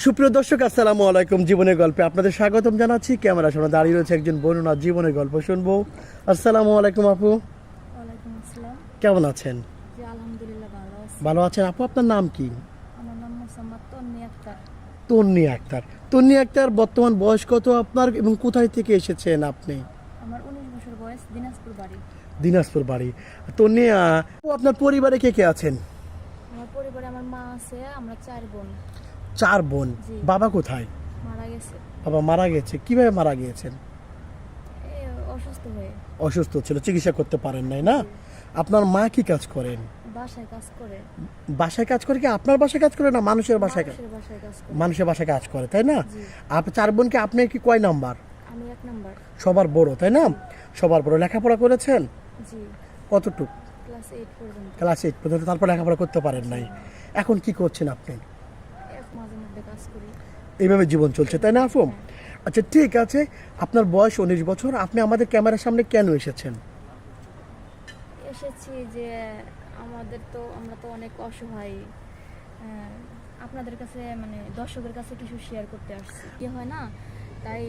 সুপ্রিয় দর্শক, আসসালামু আলাইকুম। জীবনের গল্পে আপনাদের স্বাগতম জানাচ্ছি। ক্যামেরার সামনে দাঁড়িয়ে রয়েছে একজন বোন, ওনার জীবনের গল্প শুনবো। আসসালামু আলাইকুম আপু, ওয়ালাইকুম আসসালাম। কেমন আছেন? জি আলহামদুলিল্লাহ ভালো আছি। ভালো আছেন আপু? আপনার নাম কি? আমার নাম মোসাম্মদ তন্নি আক্তার। তন্নি আক্তার। তন্নি আক্তার, বর্তমান বয়স কত আপনার এবং কোথায় থেকে এসেছেন আপনি? আমার 19 বছর বয়স, দিনাজপুর বাড়ি। দিনাজপুর বাড়ি। তন্নি, আপু, আপনার পরিবারে কে কে আছেন? আমার পরিবারে আমার মা আছে, আমরা 4 বোন। 4 বোন। জি। বাবা কোথায়? মারা গেছে বাবা মারা গেছে। কিভাবে মারা গিয়েছেন? এই অসুস্থ হয়ে। অসুস্থ ছিল, চিকিৎসা করতে পারেন নাই না? আপনার মা কি কাজ করেন? বাসায় কাজ করে। বাসায় কাজ করে কি আপনার বাসায় কাজ করে না মানুষের বাসায় কাজ? মানুষের বাসায় কাজ করে। মানুষের বাসায় কাজ করে, তাই না? জি। আপনি 4 বোনকে, আপনি কি কয় নাম্বার? আমি 1 নাম্বার। সবার বড়, তাই না? সবার বড়। লেখাপড়া করেছেন জি, কতটুক? ক্লাস 8 পর্যন্ত। ক্লাস 8 পর্যন্ত। তারপর লেখাপড়া করতে পারেন নাই। এখন কি করছেন আপনি? মাঝে মধ্যে কাজ করি। এইভাবে জীবন চলছে, তাই না আপু? আচ্ছা, ঠিক আছে। আপনার বয়স 19 বছর। আপনি আমাদের ক্যামেরার সামনে কেন এসেছেন? এসেছি যে আমরা তো অনেক অসহায়। আপনাদের কাছে মানে দর্শকের কাছে কিছু শেয়ার করতে আসছি, কি হয় না, তাই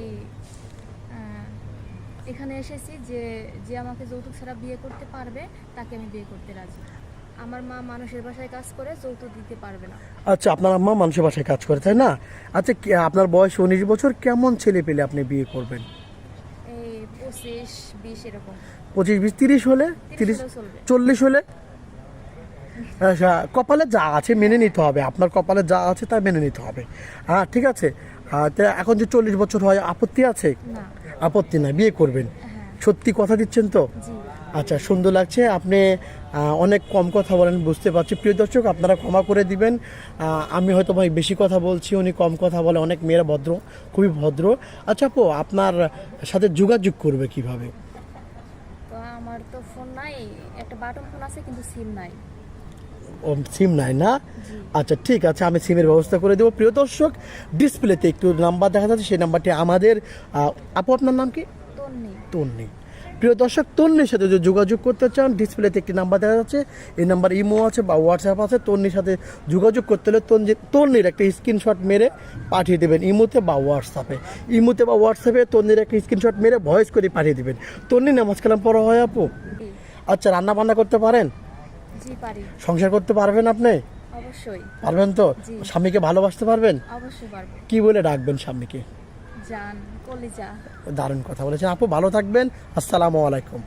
এখানে এসেছি যে যে আমাকে যৌতুক ছাড়া বিয়ে করতে পারবে তাকে আমি বিয়ে করতে রাজি। আমার মা মানুষের বাসায় কাজ করে, যৌতুক দিতে পারবে না। আচ্ছা, আপনার আম্মা মানুষের বাসায় কাজ করে, তাই না? আচ্ছা, আপনার বয়স 19 বছর। কেমন ছেলে পেলে আপনি বিয়ে করবেন? এই 25-20 এরকম। 25, 20, 30 হলে? 30 30, হলেও চলবে। 40 হলে? আচ্ছা, কপালে যা আছে মেনে নিতে হবে। আপনার কপালে যা আছে তা মেনে নিতে হবে। হ্যাঁ, ঠিক আছে। তা এখন যে 40 বছর হয়, আপত্তি আছে? না। আপত্তি নাই, বিয়ে করবেন? হ্যাঁ। সত্যি কথা দিচ্ছেন তো? জি। আচ্ছা, সুন্দর লাগছে। আপনি অনেক কম কথা বলেন, বুঝতে পারছি। প্রিয় দর্শক, আপনারা ক্ষমা করে দিবেন। আমি হয়তো ভাই বেশি কথা বলছি, উনি কম কথা বলে। অনেক মেয়েরা ভদ্র, খুবই ভদ্র। আচ্ছা আপু, আপনার সাথে যোগাযোগ করবে কিভাবে? তো আমার তো ফোন নাই, একটা বাটন ফোন আছে কিন্তু সিম নাই। ও, সিম নাই না? জি। আচ্ছা, ঠিক আছে, আমি সিমের ব্যবস্থা করে দেবো। প্রিয় দর্শক, ডিসপ্লেতে একটু নাম্বার দেখা যাচ্ছে, সেই নাম্বারটি আমাদের আপু, আপনার নাম কি? তন্নি। তন্নি। প্রিয় দর্শক, তন্নির সাথে যদি যোগাযোগ করতে চান, ডিসপ্লেতে একটি নাম্বার দেখা যাচ্ছে, এই নাম্বার ইমো আছে বা হোয়াটসঅ্যাপ আছে। তন্নির সাথে যোগাযোগ করতে হলে তন্নির একটা স্ক্রিনশট মেরে পাঠিয়ে দেবেন ইমোতে বা হোয়াটসঅ্যাপে। ইমোতে বা হোয়াটসঅ্যাপে তন্নির একটা স্ক্রিনশট মেরে ভয়েস করে পাঠিয়ে দেবেন। তন্নি, নামাজ কালাম পড়া হয় আপু? জি। আচ্ছা, রান্না বান্না করতে পারেন? জি পারি। সংসার করতে পারবেন আপনি? অবশ্যই। পারবেন তো? জি। স্বামীকে ভালোবাসতে পারবেন? অবশ্যই পারবো। কি বলে ডাকবেন স্বামীকে? জান, কলিজা। দারুণ কথা বলেছেন আপু, ভালো থাকবেন। আসসালামু আলাইকুম।